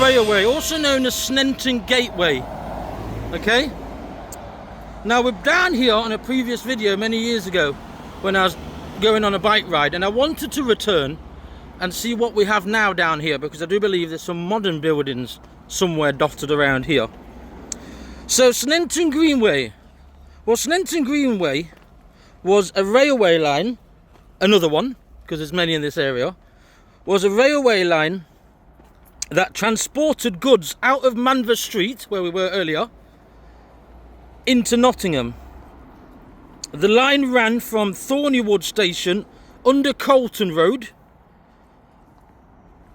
Railway, also known as Sneinton Gateway. Okay? Now we're down here on a previous video many years ago when I was going on a bike ride, and I wanted to return and see what we have now down here, because I do believe there's some modern buildings somewhere dotted around here. So Sneinton Greenway. Well, Sneinton Greenway was a railway line, another one, because there's many in this area, was a railway line that transported goods out of Manvers Street, where we were earlier, into Nottingham. The line ran from Thornywood Station under Colton Road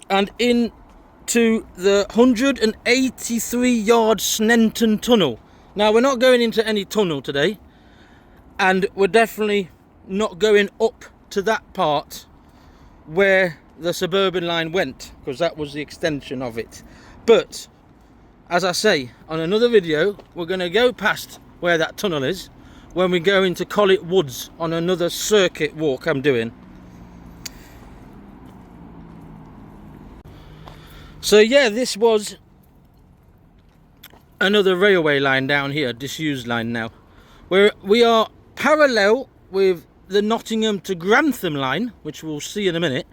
and into the 183-yard Sneinton Tunnel. Now, we're not going into any tunnel today, and we're definitely not going up to that part where the suburban line went, because that was the extension of it. But as I say, on another video, we're going to go past where that tunnel is when we go into Collet Woods on another circuit walk I'm doing. So yeah, this was another railway line down here, disused line now, where we are parallel with the Nottingham to Grantham line, which we'll see in a minute,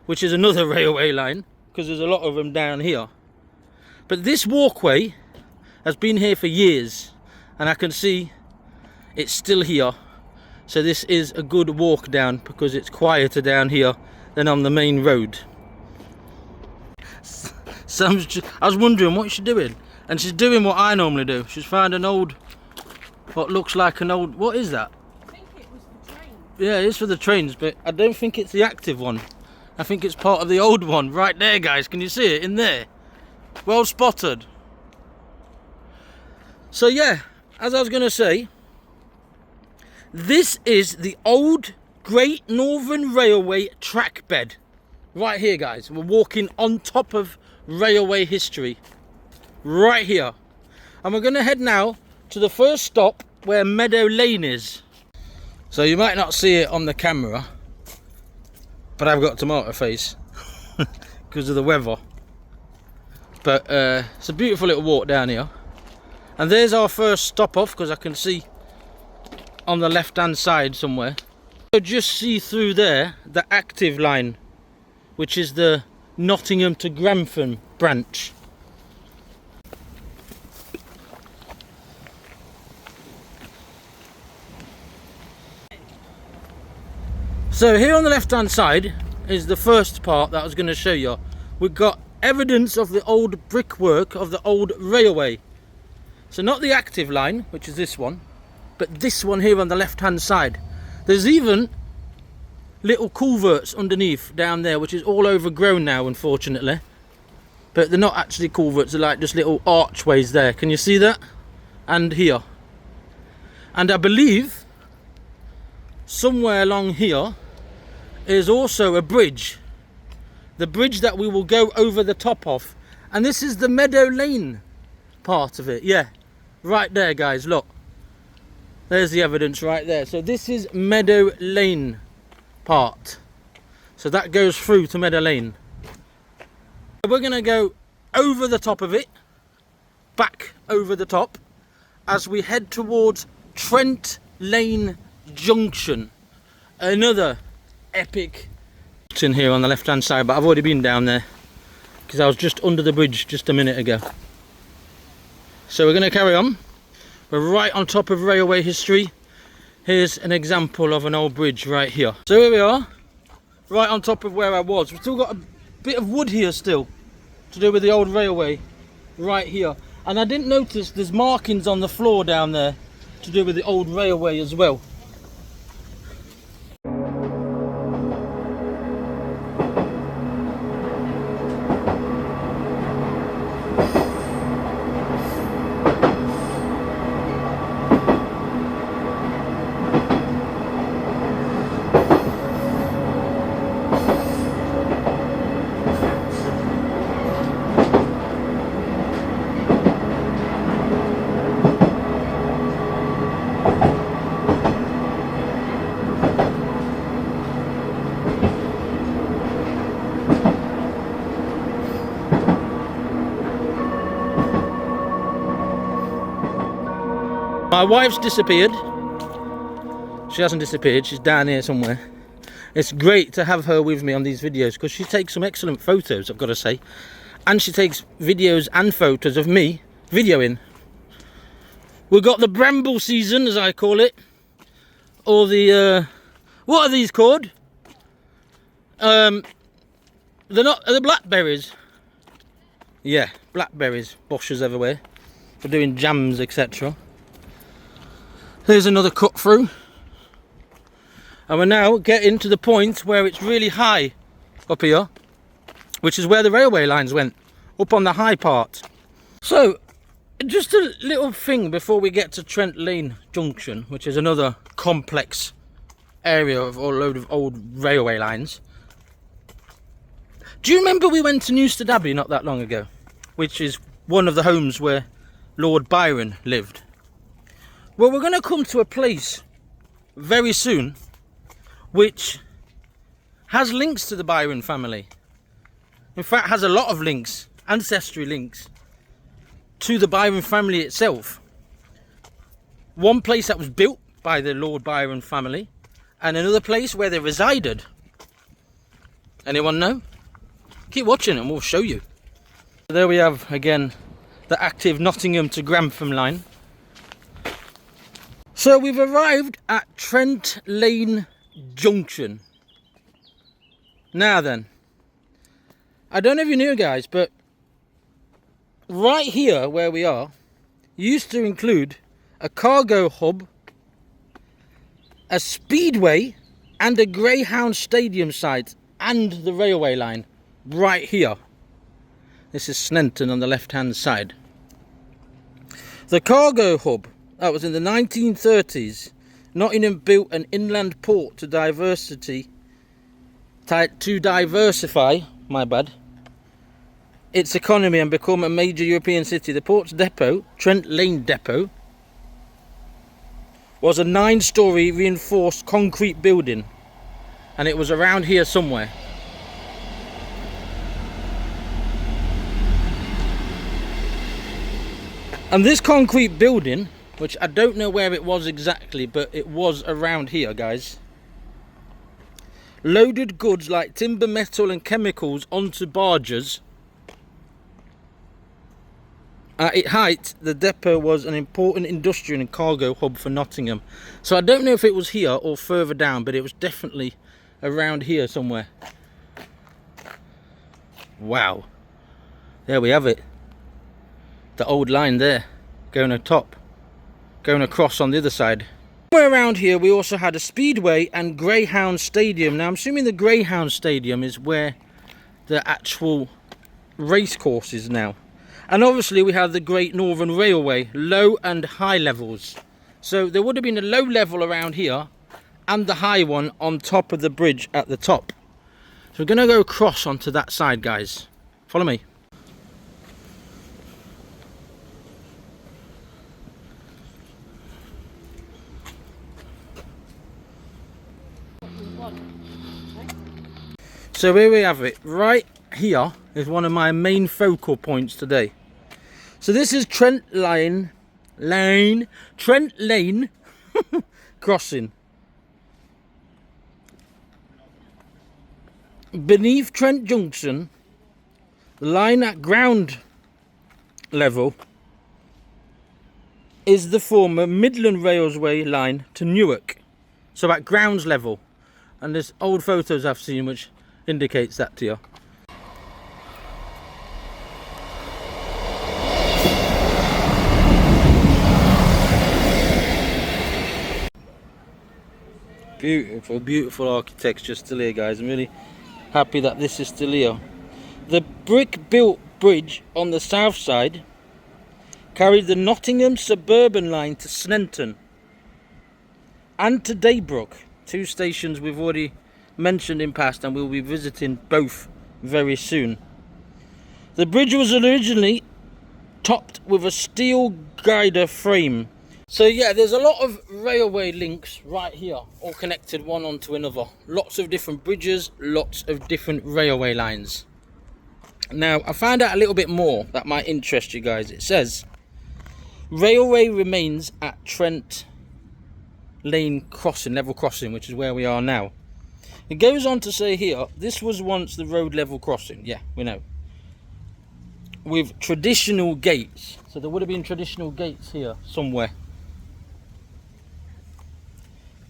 which is another railway line, because there's a lot of them down here. But this walkway has been here for years, and I can see it's still here. So this is a good walk down, because it's quieter down here than on the main road. So I was wondering what she's doing, and she's doing what I normally do. She's found an old, what looks like an old, what is that? I think it was the train. Yeah, it is for the trains, but I don't think it's the active one. I think it's part of the old one. Right there, guys, can you see it in there? Well spotted. So yeah, as I was going to say, this is the old Great Northern Railway track bed. Right here, guys. We're walking on top of railway history. Right here. And we're going to head now to the first stop where Meadow Lane is. So you might not see it on the camera, but I've got tomato face because of the weather. But it's a beautiful little walk down here. And there's our first stop off, because I can see on the left hand side somewhere. So just see through there the active line, which is the Nottingham to Grantham branch. So here on the left hand side is the first part that I was going to show you. We've got evidence of the old brickwork of the old railway. So not the active line, which is this one, but this one here on the left hand side. There's even little culverts underneath down there, which is all overgrown now, unfortunately. But they're not actually culverts, they're like just little archways there. Can you see that? And here. And I believe somewhere along here is also a bridge. The bridge that we will go over the top of. And this is the Meadow Lane part of it. Yeah, right there, guys, look. There's the evidence right there. So this is Meadow Lane part. So that goes through to Meadow Lane. We're going to go over the top of it, back over the top, as we head towards Trent Lane Junction. Another epic in here on the left hand side, but I've already been down there because I was just under the bridge just a minute ago. So we're going to carry on. We're right on top of railway history. Here's an example of an old bridge right here. So here we are, right on top of where I was. We've still got a bit of wood here still to do with the old railway right here. And I didn't notice there's markings on the floor down there to do with the old railway as well. My wife's disappeared. She hasn't disappeared, she's down here somewhere. It's great to have her with me on these videos because she takes some excellent photos, I've got to say. And she takes videos and photos of me videoing. We've got the bramble season, as I call it. Or the, what are these called? They're not, are the blackberries? Yeah, blackberries, bushes everywhere. For doing jams, etc. Here's another cut through. And we're now getting to the point where it's really high up here, which is where the railway lines went, up on the high part. So, just a little thing before we get to Trent Lane Junction, which is another complex area of a load of old railway lines. Do you remember we went to Newstead Abbey not that long ago, which is one of the homes where Lord Byron lived? Well, we're going to come to a place very soon which has links to the Byron family. In fact, has a lot of links, ancestry links, to the Byron family itself. One place that was built by the Lord Byron family, and another place where they resided. Anyone know? Keep watching and we'll show you. There we have again the active Nottingham to Grantham line. So we've arrived at Trent Lane Junction. Now then, I don't know if you knew, guys, but right here where we are used to include a cargo hub, a speedway and a Greyhound stadium site and the railway line right here. This is Sneinton on the left hand side. The cargo hub, that was in the 1930s. Nottingham built an inland port to diversify, its economy and become a major European city. The port's depot, Trent Lane Depot, was a 9-storey reinforced concrete building, and it was around here somewhere. And this concrete building, which I don't know where it was exactly, but it was around here, guys, loaded goods like timber, metal and chemicals onto barges. At its height, the depot was an important industrial and cargo hub for Nottingham. So I don't know if it was here or further down, but it was definitely around here somewhere. Wow. There we have it. The old line there, going atop, going across on the other side. Somewhere around here we also had a speedway and Greyhound stadium. Now I'm assuming the Greyhound stadium is where the actual race course is now. And obviously we have the Great Northern Railway, low and high levels. So there would have been a low level around here and the high one on top of the bridge at the top. So we're going to go across onto that side, guys. Follow me. So here we have it. Right here is one of my main focal points today. So this is Trent Lane crossing. Beneath Trent Junction, the line at ground level is the former Midland Railway line to Newark. So at grounds level. And there's old photos I've seen which indicates that to you. Beautiful, beautiful architecture still here, guys. I'm really happy that this is still here. The brick built bridge on the south side carried the Nottingham suburban line to Sneinton and to Daybrook, 2 stations we've already mentioned in past, and we'll be visiting both very soon. The bridge was originally topped with a steel girder frame. So yeah, there's a lot of railway links right here, all connected one onto another. Lots of different bridges, lots of different railway lines. Now I found out a little bit more that might interest you guys. It says Railway remains at Trent Lane crossing, level crossing, which is where we are now. It goes on to say here, this was once the road level crossing. Yeah, we know. With traditional gates. So there would have been traditional gates here somewhere.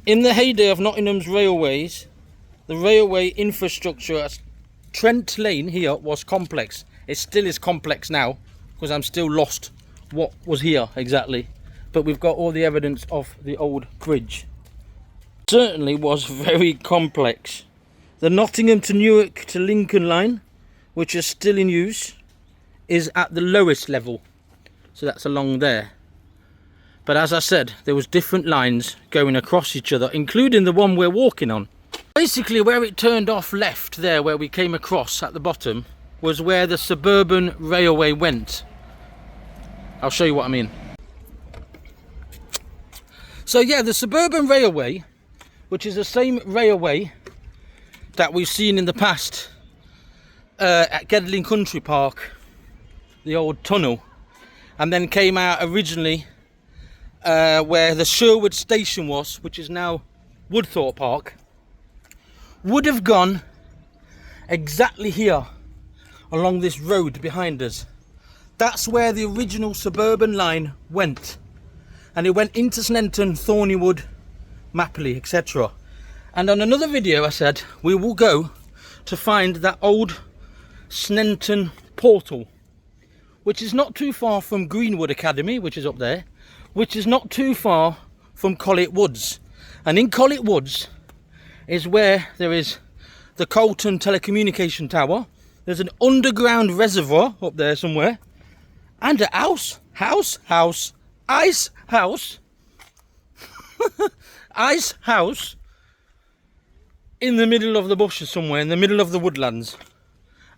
In the heyday of Nottingham's railways, the railway infrastructure at Trent Lane here was complex. It still is complex now, because I'm still lost what was here exactly. But we've got all the evidence of the old bridge. Certainly was very complex. The Nottingham to Newark to Lincoln line, which is still in use, is at the lowest level. So that's along there. But as I said, there was different lines going across each other, including the one we're walking on. Basically where it turned off left there, where we came across at the bottom, was where the suburban railway went. I'll show you what I mean. So yeah, the suburban railway, which is the same railway that we've seen in the past at Gedling Country Park, the old tunnel, and then came out originally where the Sherwood station was, which is now Woodthorpe Park, would have gone exactly here along this road behind us. That's where the original suburban line went, and it went into Sneinton, Thornywood, Mapley, etc. And on another video I said we will go to find that old Sneinton portal, which is not too far from Greenwood Academy, which is up there, which is not too far from Collet Woods. And in Collet Woods is where there is the Colton telecommunication tower. There's an underground reservoir up there somewhere, and a ice house ice house in the middle of the bushes somewhere, in the middle of the woodlands.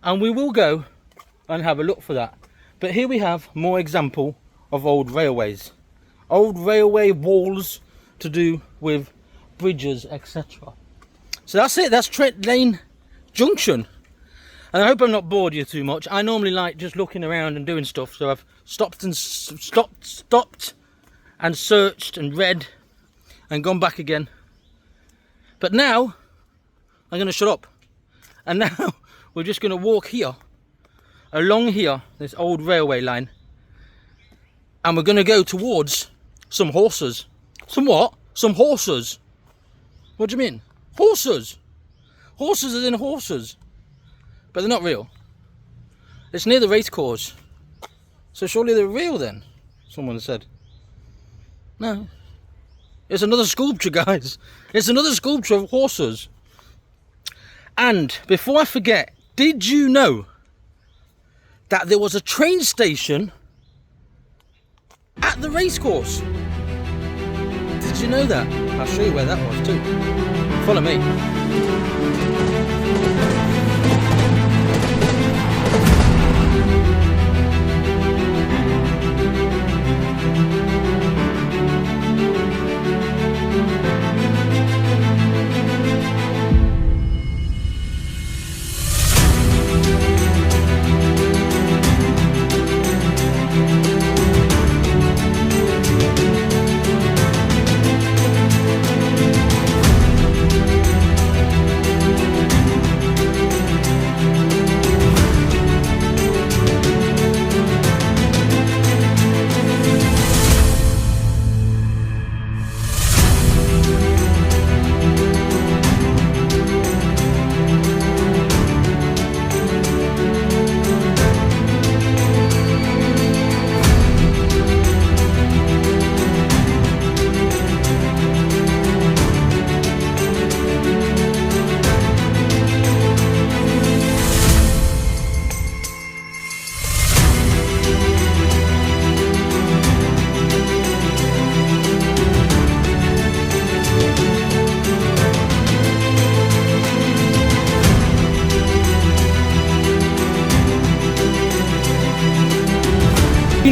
And we will go and have a look for that. But here we have more example of old railways, old railway walls to do with bridges, etc. So that's it. That's Trent Lane Junction. And I hope I'm not bored you too much. I normally like just looking around and doing stuff, so I've stopped and searched and read and gone back again. But now I'm going to shut up, and now we're just going to walk here, along here, this old railway line, and we're going to go towards some horses. Some what? Some horses. What do you mean? Horses. Horses as in horses. But they're not real. It's near the race course. So surely they're real then, someone said. No. It's another sculpture, guys. It's another sculpture of horses. And before I forget, did you know that there was a train station at the racecourse? Did you know that? I'll show you where that was too. Follow me.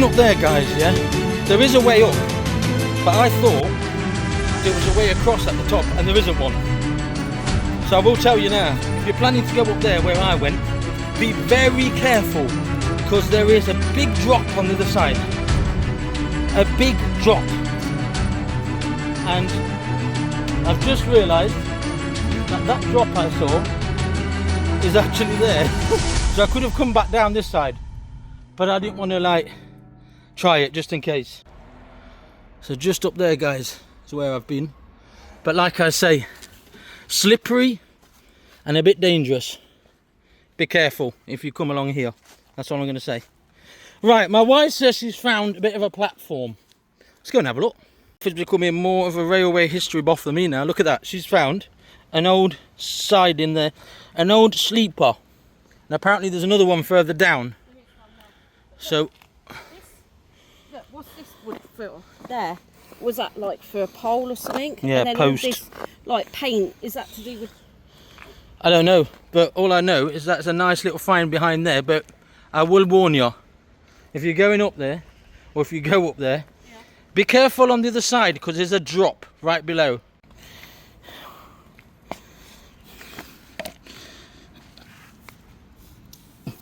Up there, guys, yeah, there is a way up, but I thought there was a way across at the top, and there isn't one. So I will tell you now, if you're planning to go up there where I went, be very careful, because there is a big drop on the other side. a big drop, and I've just realised that that drop I saw is actually there. So I could have come back down this side, but I didn't want to like try it just in case. So just up there, guys, is where I've been. But like I say, slippery and a bit dangerous. Be careful if you come along here. That's all I'm going to say. Right, my wife says she's found a bit of a platform. Let's go and have a look. She's becoming more of a railway history buff than me now. Look at that. She's found an old side in there, an old sleeper. And apparently there's another one further down. So, what's this wood for? There. Was that like for a pole or something? Yeah, and then post. All this, like paint, is that to do with? I don't know, but all I know is that's a nice little find behind there. But I will warn you, if you're going up there, or if you go up there, yeah, be careful on the other side, because there's a drop right below.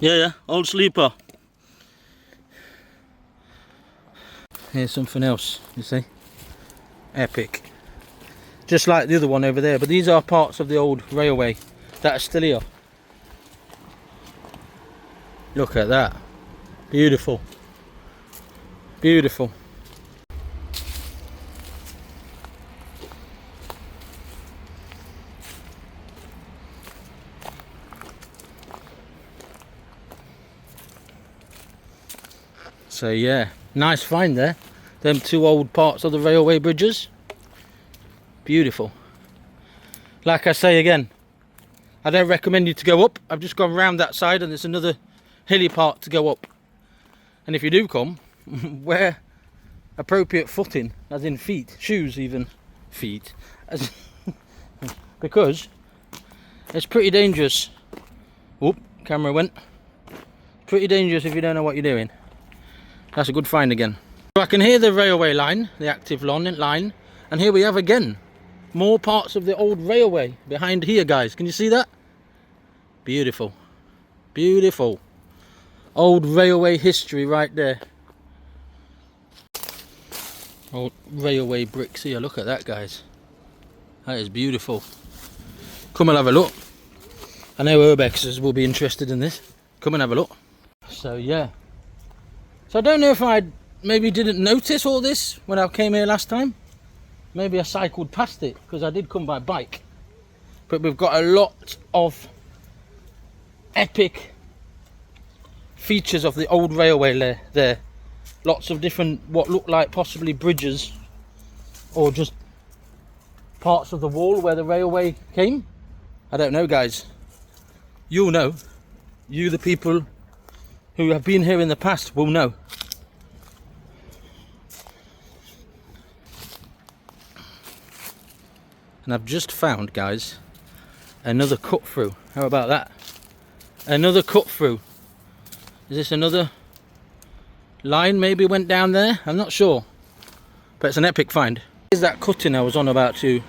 Yeah, old sleeper. Here's something else, you see. Epic. Just like the other one over there, but these are parts of the old railway that are still here. Look at that. Beautiful. Beautiful. So yeah, nice find there. Them two old parts of the railway bridges. Beautiful. Like I say again, I don't recommend you to go up. I've just gone round that side and there's another hilly part to go up. And if you do come, wear appropriate footing, as in feet, shoes even, feet, as because it's pretty dangerous. Oop, camera went. Pretty dangerous if you don't know what you're doing. That's a good find again. So I can hear the railway line, the active line, and here we have again more parts of the old railway behind here, guys. Can you see that? Beautiful. Beautiful. Old railway history right there. Old railway bricks here. Look at that, guys. That is beautiful. Come and have a look. I know urbexers will be interested in this. Come and have a look. So yeah. So I don't know if I maybe didn't notice all this when I came here last time. Maybe I cycled past it because I did come by bike. But we've got a lot of epic features of the old railway there. Lots of different, what look like possibly bridges or just parts of the wall where the railway came. I don't know, guys. You'll know. You, the people who have been here in the past, will know. And I've just found, guys, another cut through. How about that? Another cut through. Is this another line maybe went down there? I'm not sure. But it's an epic find. Here's that cutting I was on about to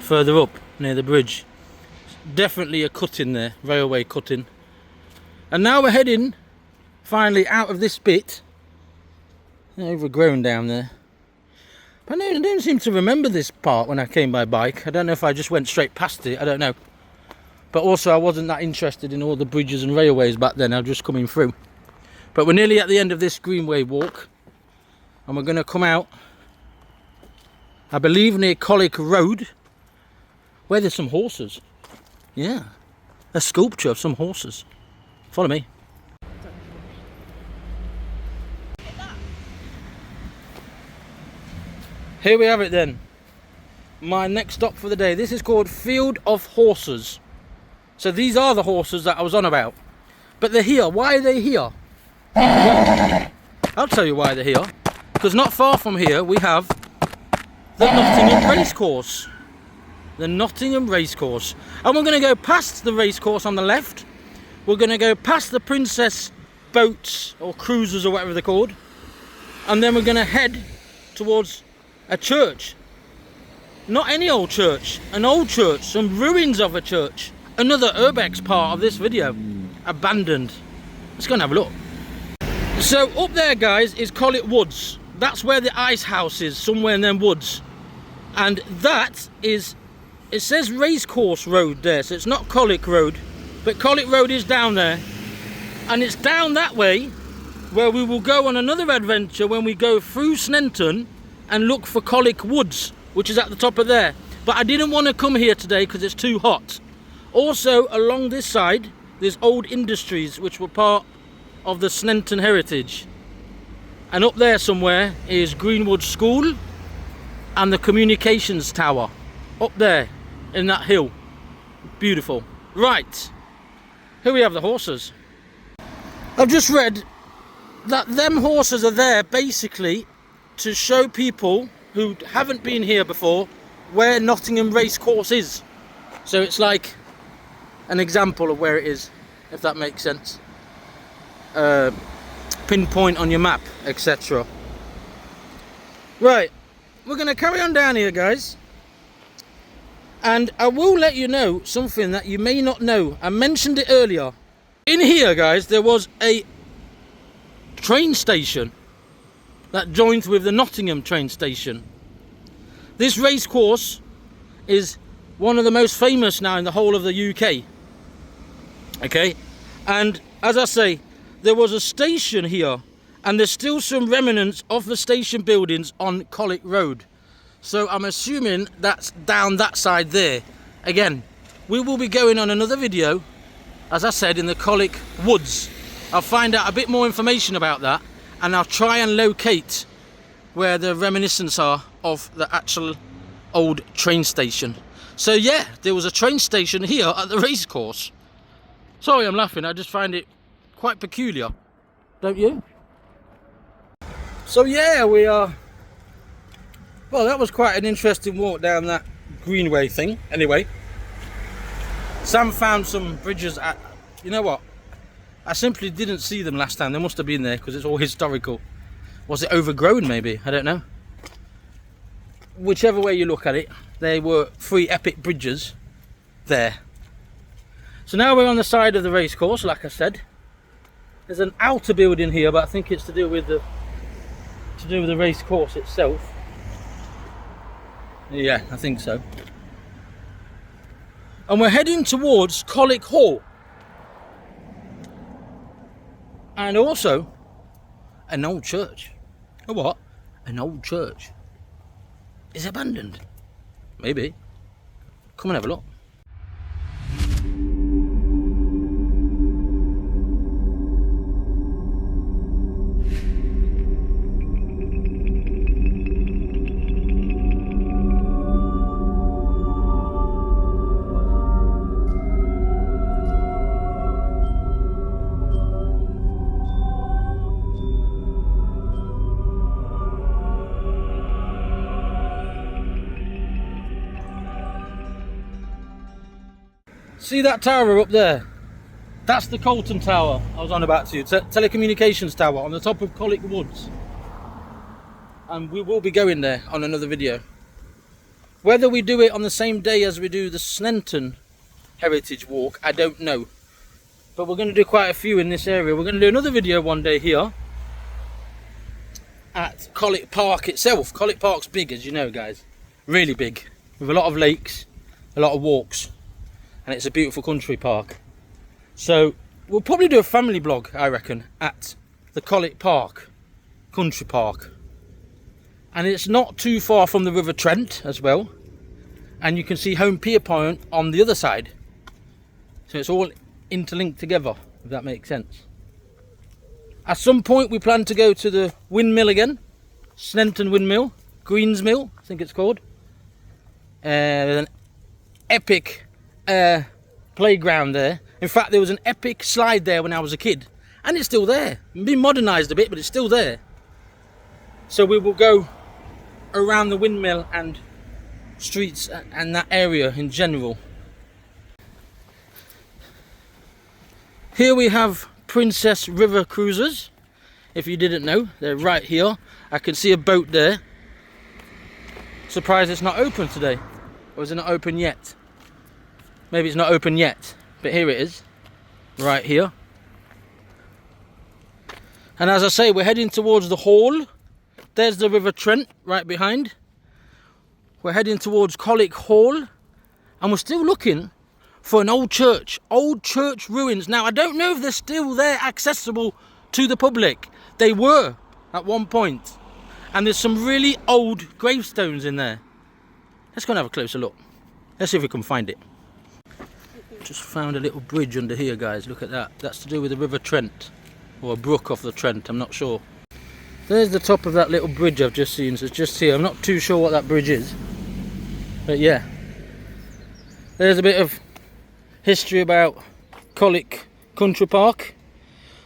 further up near the bridge. Definitely a cutting there, railway cutting. And now we're heading finally out of this bit. Overgrown down there. But I don't seem to remember this part when I came by bike. I don't know if I just went straight past it, I don't know. But also I wasn't that interested in all the bridges and railways back then, I was just coming through. But we're nearly at the end of this Greenway walk. And we're going to come out, I believe near Colic Road, where there's some horses. Yeah, a sculpture of some horses. Follow me. Here we have it then. My next stop for the day. This is called Field of Horses. So these are the horses that I was on about. But they're here. Why are they here? Well, I'll tell you why they're here. Because not far from here we have the Nottingham racecourse. The Nottingham racecourse. And we're going to go past the racecourse on the left. We're going to go past the Princess boats or cruisers or whatever they're called. And then we're going to head towards a church. Not any old church, an old church, some ruins of a church. Another urbex part of this video, abandoned. Let's go and have a look. So up there, guys, is Colic Woods. that's where the ice house is, somewhere in them woods. And that is, it says Racecourse Road there, so it's not Colic Road, but Colic Road is down there. And it's down that way where we will go on another adventure when we go through Sneinton and look for Colic Woods, which is at the top of there. But I didn't want to come here today because it's too hot. Also, along this side, there's old industries which were part of the Sneinton heritage. And up there somewhere is Greenwood School and the communications tower. Up there in that hill. Beautiful. Right. Here we have the horses. I've just read that them horses are there basically to show people who haven't been here before where Nottingham Racecourse is. So it's like an example of where it is, if that makes sense. Pinpoint on your map, etc. Right, we're going to carry on down here, guys. And I will let you know something that you may not know. I mentioned it earlier. In here, guys, there was a train station that joins with the Nottingham train station. This racecourse is one of the most famous now in the whole of the UK. Okay, and as I say, there was a station here, and there's still some remnants of the station buildings on Colic Road. So I'm assuming that's down that side there. Again, we will be going on another video, as I said, in the Colic Woods. I'll find out a bit more information about that, and I'll try and locate where the reminiscence are of the actual old train station. So yeah, there was a train station here at the racecourse. Sorry I'm laughing, I just find it quite peculiar, don't you? So yeah, we are... Well, that was quite an interesting walk down that Greenway thing. Anyway, Sam found some bridges at... You know what? I simply didn't see them last time. They must have been there because it's all historical. Was it overgrown maybe? I don't know. Whichever way you look at it, they were 3 epic bridges there. So now we're on the side of the racecourse, like I said. There's an outer building here, but I think it's to do with the racecourse itself. Yeah, I think so. And we're heading towards Colic Hall. And also an old church. A what? An old church is abandoned. Maybe. Come and have a look. See that tower up there? That's the Colton Tower I was on about to you. Telecommunications tower on the top of Colic Woods. And we will be going there on another video. Whether we do it on the same day as we do the Sneinton Heritage Walk, I don't know. But we're going to do quite a few in this area. We're going to do another video one day here at Colic Park itself. Colic Park's big, as you know, guys. Really big. With a lot of lakes, a lot of walks. And it's a beautiful country park. So we'll probably do a family vlog, I reckon, at the Colic Park, country park. And it's not too far from the River Trent as well. And you can see Home Pierpoint on the other side. So it's all interlinked together, if that makes sense. At some point we plan to go to the windmill again. Sneinton Windmill, Greens Mill, I think it's called. There's an epic playground there. In fact, there was an epic slide there when I was a kid, and it's still there. It's been modernised a bit, but it's still there. So we will go around the windmill and streets and that area in general. Here we have Princess River Cruises. If you didn't know, they're right here. I can see a boat there. Surprised it's not open today. Or is it not open yet? Maybe it's not open yet, but here it is, right here. And as I say, we're heading towards the hall, There's the River Trent right behind. We're heading towards Collick Hall, and we're still looking for an old church ruins. Now, I don't know if they're still there accessible to the public. They were at one point, and there's some really old gravestones in there. Let's go and have a closer look. Let's see if we can find it. Just found a little bridge under here, guys. Look at that. That's to do with the River Trent, or a brook off the Trent, I'm not sure. There's the top of that little bridge I've just seen, so it's just here. I'm not too sure what that bridge is, but yeah. There's a bit of history about Collick Country Park,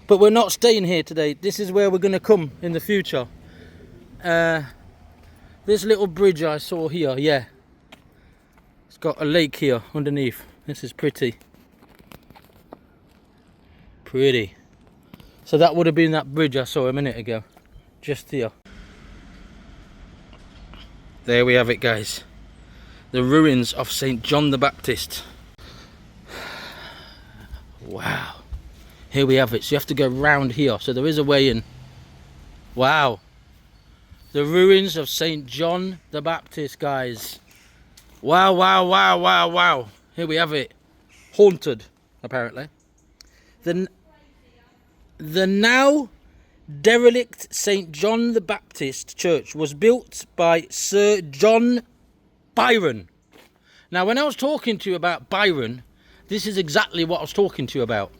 but we're not staying here today. This is where we're going to come in the future. This little bridge I saw here, yeah, it's got a lake here underneath. This is pretty. So that would have been that bridge I saw a minute ago, just here. There we have it, guys. The ruins of St. John the Baptist. Wow. Here we have it. So you have to go round here. So there is a way in. Wow. The ruins of St. John the Baptist, guys. Wow, wow, wow, wow, wow. Here we have it. Haunted, apparently. The now derelict St. John the Baptist Church was built by Sir John Byron. Now, when I was talking to you about Byron, this is exactly what I was talking to you about.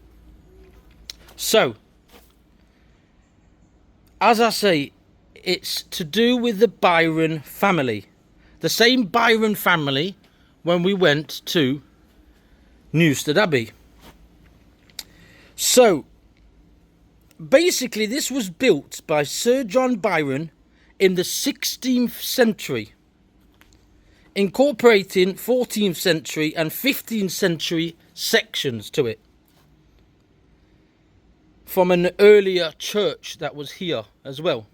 So, as I say, it's to do with the Byron family. The same Byron family when we went to Newstead Abbey. So, basically, this was built by Sir John Byron in the 16th century, incorporating 14th century and 15th century sections to it from an earlier church that was here as well.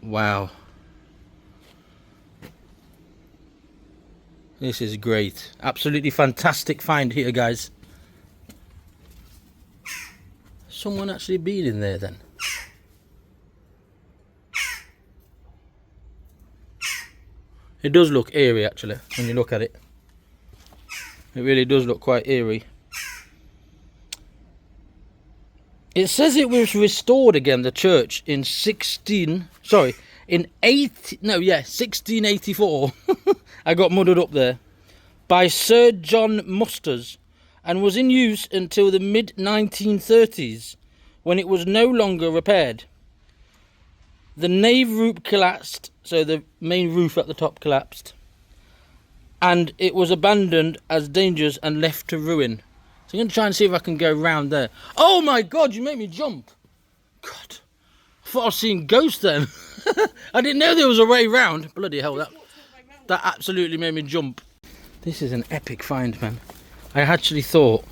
Wow. This is great. Absolutely fantastic find here, guys. Someone actually been in there then? It does look eerie, actually, when you look at it. It really does look quite eerie. It says it was restored again, the church, in 1684. I got muddled up there. By Sir John Musters, and was in use until the mid-1930s, when it was no longer repaired. The nave roof collapsed, so the main roof at the top collapsed, and it was abandoned as dangerous and left to ruin. So I'm going to try and see if I can go round there. Oh my God, you made me jump. God, I thought I was seeing ghosts then. I didn't know there was a way round. Bloody hell, that absolutely made me jump. This is an epic find, man. I actually thought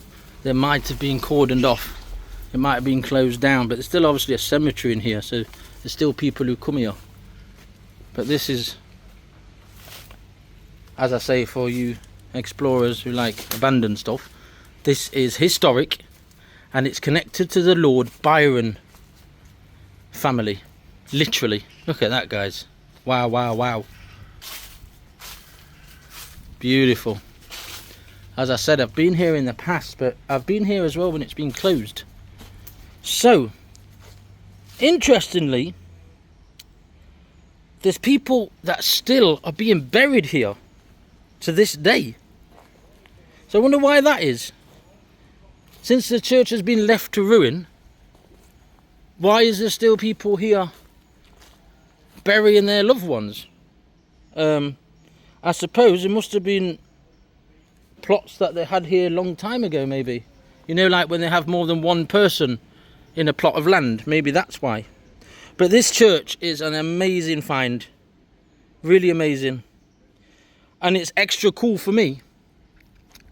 there might have been cordoned off. It might have been closed down, but there's still obviously a cemetery in here, so there's still people who come here. But this is, as I say, for you explorers who like abandoned stuff, this is historic, and it's connected to the Lord Byron family. Literally. Look at that, guys. Wow, wow, wow. Beautiful. As I said, I've been here in the past, but I've been here as well when it's been closed. So, interestingly, there's people that still are being buried here to this day. So I wonder why that is. Since the church has been left to ruin, why is there still people here burying their loved ones? I suppose it must have been plots that they had here a long time ago, maybe. You know, like when they have more than one person in a plot of land. Maybe that's why. But this church is an amazing find. Really amazing. And it's extra cool for me,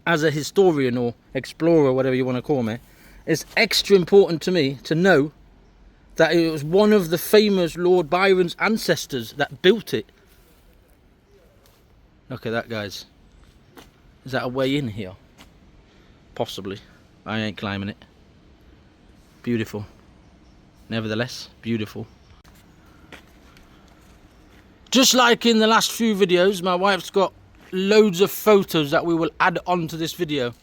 as a historian or explorer, whatever you want to call me. It's extra important to me to know that it was one of the famous Lord Byron's ancestors that built it. Look at that, guys. Is that a way in here? Possibly. I ain't climbing it. Beautiful. nevertheless beautiful. Just like in the last few videos, my wife's got loads of photos that we will add on to this video.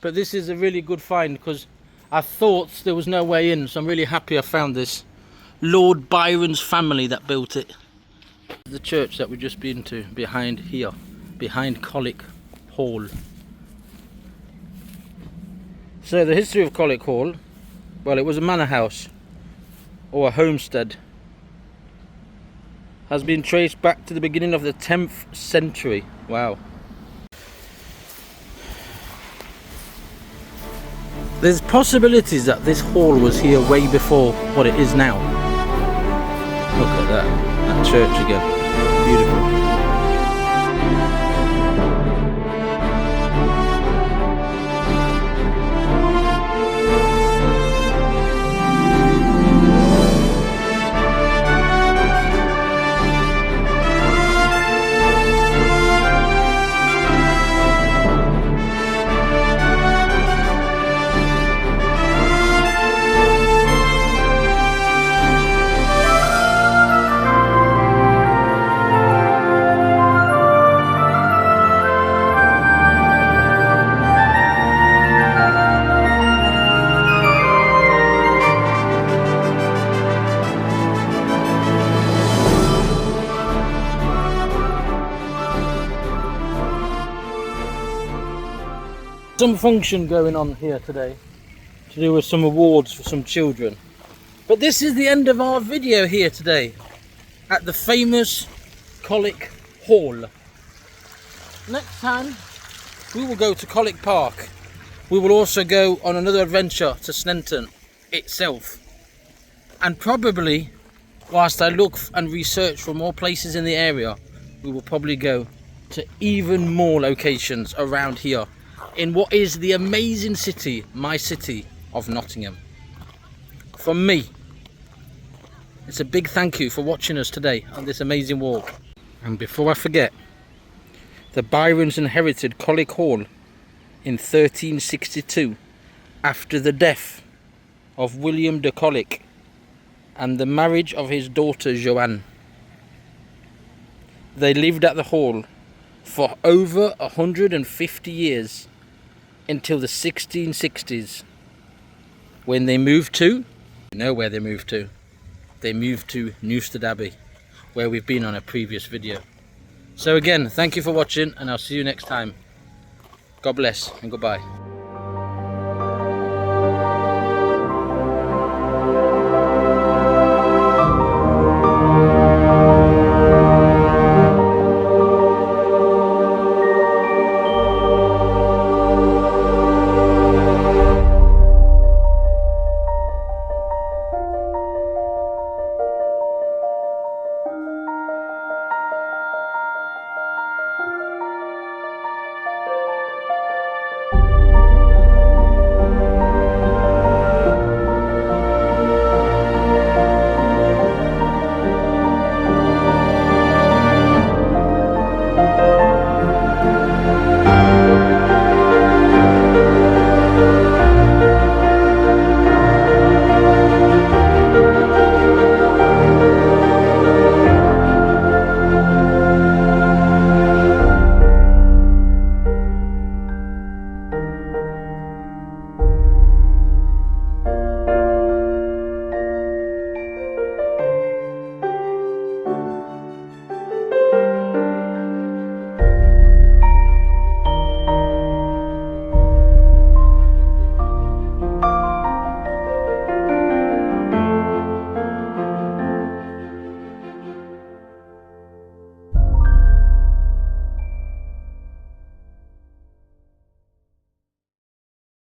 But this is a really good find because I thought there was no way in, so I'm really happy I found this. Lord Byrons Family that built it. The church that we've just been to behind here, behind Colwick Hall. So the history of Colwick Hall, well, it was a manor house or a homestead. Has been traced back to the beginning of the 10th century. Wow. There's possibilities that this hall was here way before what it is now. Look at that church again. Beautiful. Some function going on here today to do with some awards for some children, but this is the end of our video here today at the famous Colwick Hall. Next time we will go to Colwick Park. We will also go on another adventure to Sneinton itself, and probably whilst I look and research for more places in the area, we will probably go to even more locations around here in what is the amazing city, my city of Nottingham. From me, it's a big thank you for watching us today on this amazing walk. And before I forget, the Byrons inherited Colwick Hall in 1362 after the death of William de Colwick and the marriage of his daughter Joanne. They lived at the hall for over 150 years until the 1660s, when they moved to, you know where they moved to? They moved to Newstead Abbey, where we've been on a previous video. So again, thank you for watching, and I'll see you next time. God bless and goodbye.